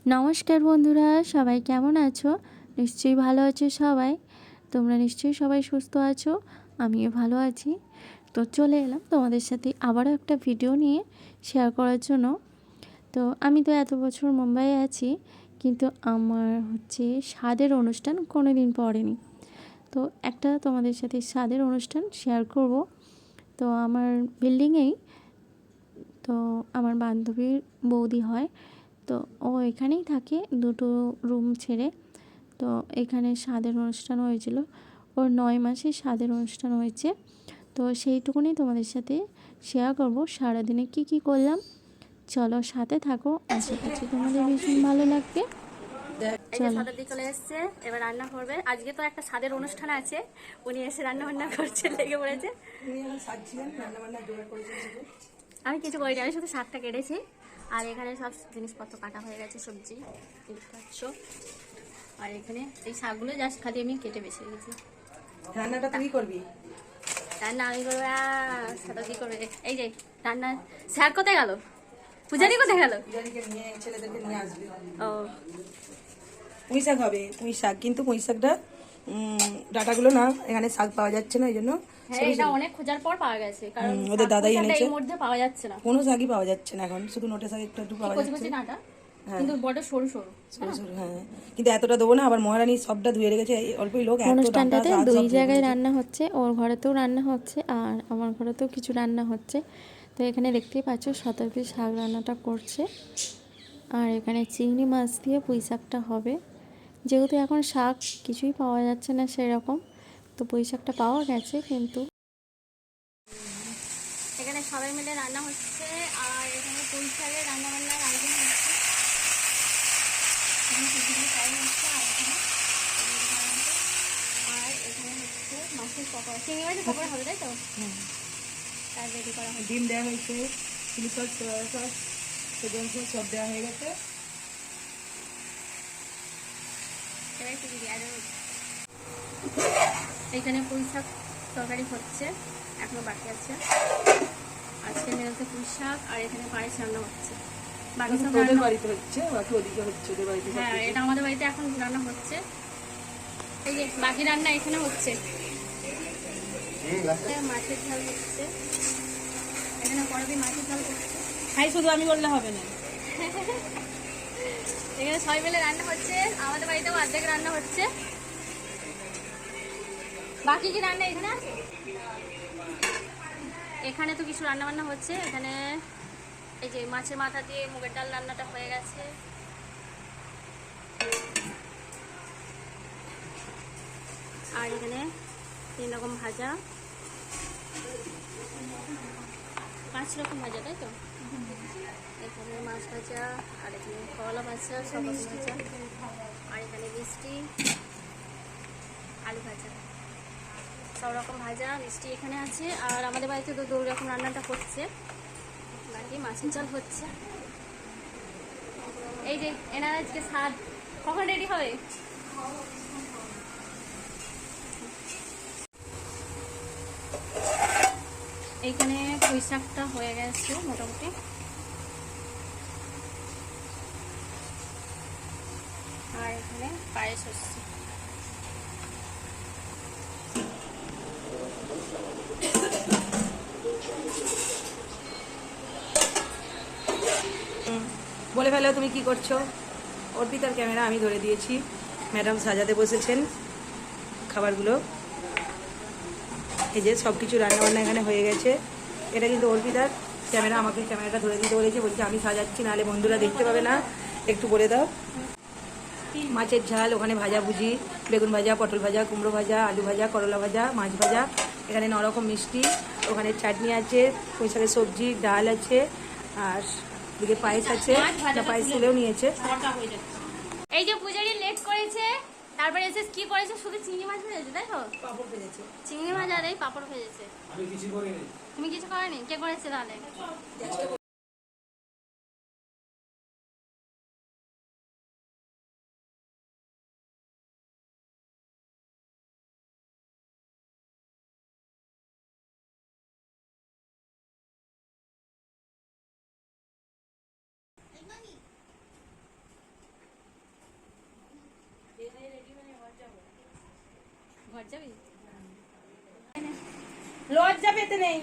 নমস্কার বন্ধুরা, সবাই কেমন আছো? নিশ্চয়ই ভালো আছো সবাই। তোমরা নিশ্চয়ই সবাই সুস্থ আছো, আমিও ভালো আছি। তো চলে এলাম তোমাদের সাথে আবারও একটা ভিডিও নিয়ে শেয়ার করার জন্য। তো আমি তো এত বছর মুম্বাইয়ে আছি, কিন্তু আমার স্বাদের অনুষ্ঠান কোনো দিন পড়েনি। তো একটা তোমাদের সাথে স্বাদের অনুষ্ঠান শেয়ার করব। তো আমার বিল্ডিংয়েই তো আমার বান্ধবীর বৌদি হয়, তো ও এখানেই থাকে দুটো রুম ছেড়ে। তো এখানে স্বাদের অনুষ্ঠান হয়েছিল, ওর 9 মাসে স্বাদের অনুষ্ঠান হয়েছে। তো সেইটুকুনি তোমাদের সাথে শেয়ার করব, সারাদিনে কি কি করলাম। চলো সাথে থাকো, আশা করছি তোমাদের ভীষণ ভালো লাগবে। এই যে সাদা দিয়ে চলে এসছে, এবার রান্না করবে। আজকে তো একটা স্বাদের অনুষ্ঠান আছে, উনি এসে রান্না বান্না করছে, লেগে পড়েছে। আমি কিছু করিনি, আমি শুধু শাকটা কেটেছি আর এখানে সব জিনিসপত্র কাটা হয়ে গেছে, সবজি দেখতে পাচ্ছ। আর এখানে এই শাকগুলো জাস্ট খালি আমি কেটে বেছে রেখেছি। রান্নাটা তুই করবি? রান্না আমি করবো, সাদা দিয়ে করবে। এই যে রান্না, স্যার কোথায় গেল? পূজারি কোথায় গেল? পূজারীকে নিয়ে ছেলেদেরকে নিয়ে আসবি। ও পুঁই শাক হবে, পুঁই শাক, কিন্তু পুঁই শাকটা ডাটাগুলো না, এখানে শাক পাওয়া যাচ্ছে না, এই জন্য হ্যাঁ, এটা অনেক খোঁজার পর পাওয়া গেছে, কারণ ওদের দাদাই এনেছে। এর মধ্যে পাওয়া যাচ্ছে না, কোনো শাকই পাওয়া যাচ্ছে না এখন, শুধু নোটে শাক একটু একটু পাওয়া কচি যাচ্ছে। কচি ডাঁটা, কিন্তু বড় সরু সরু। সরু সরু, হ্যাঁ, কিন্তু এতটা দেবো না, আবার মহারানী সবটা ধুয়ে রেখেছে, এই অল্পই লোক, এত ডাঁটা অনুষ্ঠানটাতে শাক দুই সব ধুয়ে জায়গায় রেখেছে। রান্না হচ্ছে, ওর ঘরেতেও রান্না হচ্ছে আর আমার ঘরেতেও কিছু রান্না হচ্ছে। তো এখানে দেখতেই পাচ্ছ শতাব্দী শাক রান্নাটা করছে, আর এখানে চিংড়ি মাছ দিয়ে পুঁই শাকটা হবে। যেহেতু এখন শাক কিছুই পাওয়া যাচ্ছে না সেরকম, তো পুঁই শাকটা পাওয়া গেছে কিন্তু। এখানে সবাই মিলে রান্না হচ্ছে, আর এখানে পুঁই শাকের রান্না বান্নার আয়োজন হচ্ছে। এখানে টিফিনের টাইম হচ্ছে, আর এখানে হচ্ছে মাছের পকোড়া, চিংড়ি মাছের পকোড়া হবে, তাই তো? তার রেডি করা হচ্ছে। ডিম দেওয়া হয়েছে, chilli sauce, soya sauce, Szechuan sauce সব দেওয়া হয়ে গেছে। এবার একটু দিদি আরও। এখানে পুঁই শাক তরকারি হচ্ছে, এখনো বাকি আছে। আজকে মেনুতে পুঁই শাক, আর এখানে পায়েস রান্না হচ্ছে। বাকি সব ওদের রান্না, বাড়িতে হচ্ছে, বাকি ওদিকে হচ্ছে, ওদের বাড়িতে সব হ্যাঁ, কিছু। এটা আমাদের বাড়িতে এখন রান্না হচ্ছে। এই যে বাকি রান্না এখানে হচ্ছে, মাছের ঝাল হচ্ছে, এখানে পরে মাছের ঝাল করছে। খাই শুধু আমি বললে হবে না। এখানে সবাই মিলে রান্না হচ্ছে, আমাদের বাড়িতেও অর্ধেক রান্না হচ্ছে। বাকি কি রান্না এখানে আছে? এখানে তো কিছু রান্না বান্না হচ্ছে। এখানে এই যে মাছের মাথা দিয়ে মুগের ডাল রান্নাটা হয়ে গেছে। আর এখানে 3 রকম ভাজা, 5 রকম ভাজা, তাই তো? এখানে মাছ ভাজা, আর এখানে করলা ভাজা, সবজি ভাজা, আর এখানে মিষ্টি, আলু ভাজা, সব রকম ভাজা মিষ্টি এখানে আছে। আর আমাদের বাড়িতে তো 2 রকম রান্নাটা হচ্ছে, বাকি মাছের ঝাল হচ্ছে। এই যে এনার আজকে স্বাদ কখন রেডি হবে? এইখানে পুঁই শাকটা হয়ে গেছে মোটামুটি। আর এখানে পায়েস হচ্ছে। বলে ফেলো তুমি কি করছো। অর্পিতার ক্যামেরা আমি ধরে দিয়েছি, ম্যাডাম সাজাতে বসেছেন খাবারগুলো। এই যে সব কিছু রান্নাবান্না এখানে হয়ে গেছে। এটা কিন্তু অর্পিতার ক্যামেরা, আমাকে ক্যামেরাটা ধরে দিতে বলেছে, বলছে আমি সাজাচ্ছি, নাহলে বন্ধুরা দেখতে পাবে না, একটু বলে দাও। মাছের ঝাল, ওখানে ভাজাভুজি, বেগুন ভাজা, পটল ভাজা, কুমড়ো ভাজা, আলু ভাজা, করলা ভাজা, মাছ ভাজা, এখানে 9 রকম মিষ্টি, ওখানে চাটনি আছে, পুঁই শাকের সবজি, ডাল আছে, আর এদিকে পায়েস আছে, পায়েস তুলেও নিয়েছে। এই যে পূজারি লেট করেছে, তারপরে এসে কি করেছে, শুধু চিংড়ি মাছ ভেজেছে, তাই তো? পাপড় ভেজেছে। চিংড়ি মাছ আর এই পাঁপড় ভেজেছে। তুমি কিছু করেনি? কে করেছে তাহলে? ঘর যাবি? লজ্জা পেতে নেই।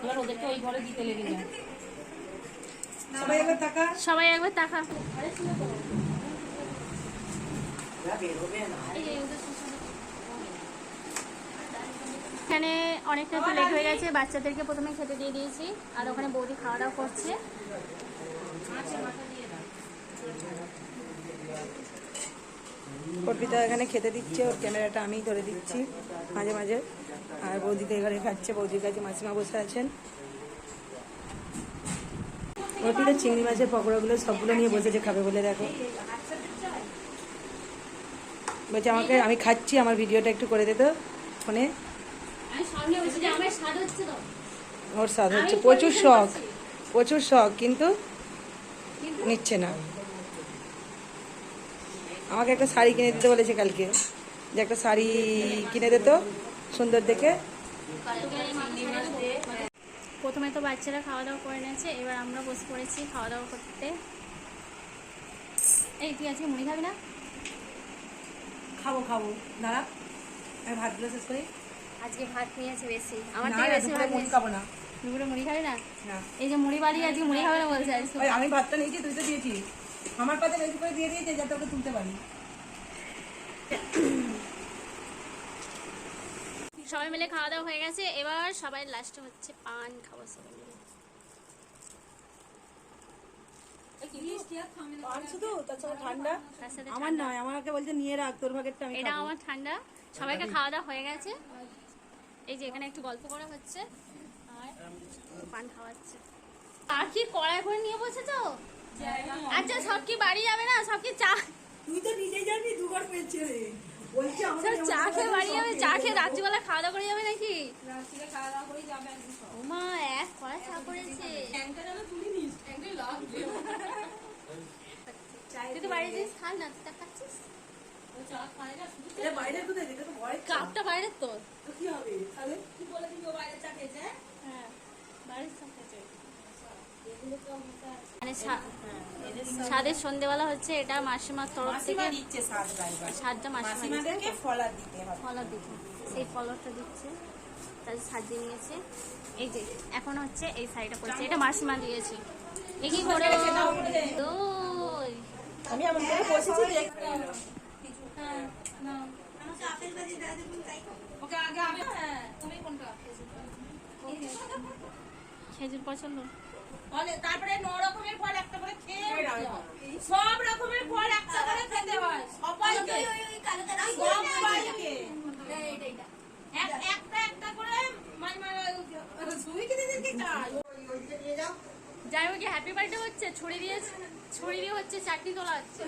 এবার ওদেরকে ওই ঘরে দিতে লেগে যায়। সবাই একবার তাকা। সবাই একবার তাকা। এখানে অনেকটা তো লেট হয়ে গেছে, বাচ্চাদেরকে প্রথমে খেতে দিয়ে দিয়েছি, আর ওখানে বৌদি খাওয়া দাওয়া করছে। অর্পিতা এখানে খেতে দিচ্ছে, ওর ক্যামেরাটা আমি ধরে দিচ্ছি মাঝে মাঝে। আর বৌদি তো এখানে খাচ্ছে, বৌদির কাছে মাসিমা বসে আছেন। অর্পিতা চিংড়ি মাছের পকোড়াগুলো সবগুলো নিয়ে বসেছে খাবে বলে, দেখো বলছে আমাকে, আমি খাচ্ছি, আমার ভিডিওটা একটু করে দে তো ফোনে। ওর স্বাদ হচ্ছে, প্রচুর শখ, প্রচুর শখ, কিন্তু নিচ্ছে না। আমাকে একটা শাড়ি কিনে দিতে বলেছে কালকে, যে একটা শাড়ি কিনে দিত সুন্দর দেখে। প্রথমে তো বাচ্চারা খাওয়া দাওয়া করে নিয়েছে, এবার আমরা বসে পড়েছি খাওয়া দাওয়া করতে। এই তুই আজকে মুড়ি খাবি না? খাবো খাবো, দাঁড়া আমি ভাতগুলো শেষ করি। আজকে ভাত নিয়েছে বেশি, আমার থেকে বেশি ভাত নিয়েছে। খাবো না। দুপুরে মুড়ি খাবি না? না, এই যে মুড়ি বাড়ি আজকে মুড়ি খাবে না বলছে আজকে। ওই আমি ভাতটা নিয়েছি, তুই তো দিয়েছিস, আমার পাতে বেশি করে দিয়ে দিয়েছে যাতে ওকে তুলতে পারি। সবাই মিলে খাওয়া দাওয়া হয়ে গেছে, এবার সবাই লাস্টে হচ্ছে পান খাবো সবাই মিলে। শুধু তাছাড়া ঠান্ডা তার সাথে আমার নয়, আমাকে বলছে নিয়ে রাখ তোর ভাগেরটা আমি এটা খাবো। আমার ঠান্ডা। সবাইকে খাওয়া দাওয়া হয়ে গেছে, এই যে এখানে একটু গল্প করা হচ্ছে আর পান খাওয়াচ্ছে। আর কি কড়াই করে নিয়ে বসেছো? আচ্ছা সব কি বাড়ি যাবে না? সব কি চা, তুই তো নিজেই জানবি দুবার পেয়েছে রে, বলছে সব চা খেয়ে বাড়ি যাবে? চা খেয়ে রাত্রিবেলা খাওয়া দাওয়া করে যাবে নাকি? ওমা এক কড়াই চা করেছে। তুই তো বাড়ি জিনিস খাস না, তুই তা খাচ্ছিস? বাইরে কোথায় যেতে তো ভয়, কাপটা বাইরের তোর। তো কি হবে তাহলে? হ্যাঁ, বাড়ির সব খেয়েছে। মানে স্বাদের সন্ধ্যেবেলা হচ্ছে, এটা মাসিমার তরফ থেকে সাতটা মাসিমাদেরকে ফলার দিতে, সেই ফলটা দিচ্ছে, তাদের সাত দিয়ে নিয়েছে। এই যে এখন হচ্ছে এই শাড়িটা পড়ছে, এটা মাসিমা দিয়েছে। এ কি করে দই আমি এমন করে বসেছি দেখ। খেজুর পছন্দ? তারপরে 9 রকমের ফল একটা করে খেয়ে সব রকমের ফল একটা করে খেতে হয় সবাইকে, সবাইকে একটা একটা করে যাই হোক, হ্যাপি বার্থডে হচ্ছে, ছুরি দিয়ে হচ্ছে চাকরি তোলা হচ্ছে।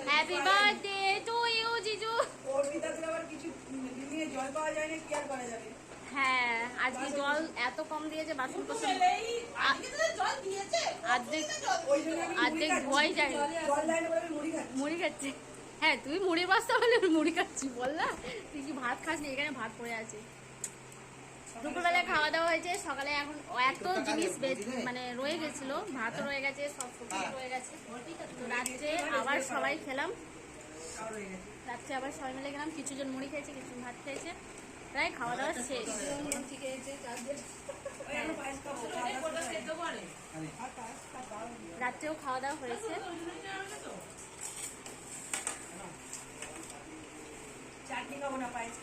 হ্যাপি বার্থডে টু ইউ জিজু। জল পাওয়া যায় না, কি আর করা যাবে। হ্যাঁ, আজকে জল এত কম দিয়েছে, বাসন কোসন অর্ধেক ধোয়াই যায়। মুড়ি খাচ্ছে? হ্যাঁ, তুই মুড়ির বস্তা বলে মুড়ি খাচ্ছি বল না, তুই কি ভাত খাসনি? এখানে ভাত পড়ে আছে। দুপুরবেলায় খাওয়া দাওয়া হয়েছে, সকালে এখন এত জিনিস মানে রয়ে গেছিল, ভাতও রয়ে গেছে, সব সবজি রয়ে গেছে। তো রাত্রে আবার সবাই খেলাম, রাত্রে আবার সবাই মিলে গেলাম, কিছু জন মুড়ি খেয়েছে, কিছু ভাত খেয়েছে, প্রায় খাওয়া দাওয়া শেষ। রাত্রেও খাওয়া দাওয়া হয়েছে। চাটনি খাবো না, পায়েস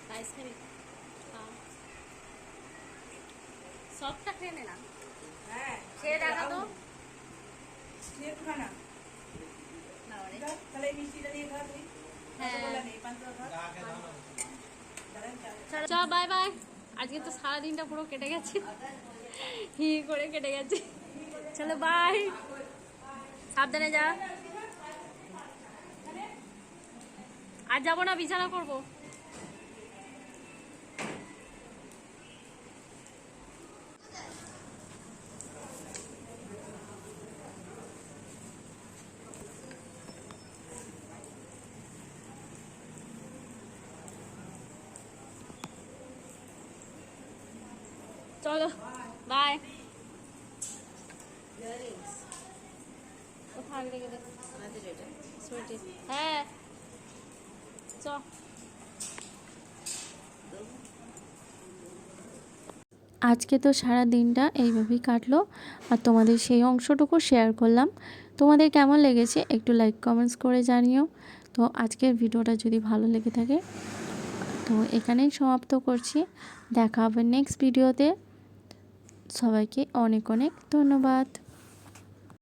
পায়েস খাবি? সবটা খেয়ে নে না, হ্যাঁ খেয়ে দেখা তো। খানা তাহলে এই মিষ্টিটা নিয়ে খা তুই। চল বাই বাই। আজকে তো সারাদিনটা পুরো কেটে গেছে, হি করে কেটে গেছে। চলো বাই, সাবধানে যা। আর যাবো না, বিছানা করবো। চলো বাই। ও থাক রেখে দে সুইটি হ্যাঁ চ আজকে তো সারা দিনটা এইভাবেই কাটলো, আর তোমাদের সেই অংশটুকু শেয়ার করলাম। তোমাদের কেমন লেগেছে একটু লাইক কমেন্টস করে জানিও। তো আজকের ভিডিওটা যদি ভালো লেগে থাকে তো এখানেই সমাপ্ত করছি। দেখা হবে নেক্সট ভিডিওতে। সবাইকে অনেক অনেক ধন্যবাদ।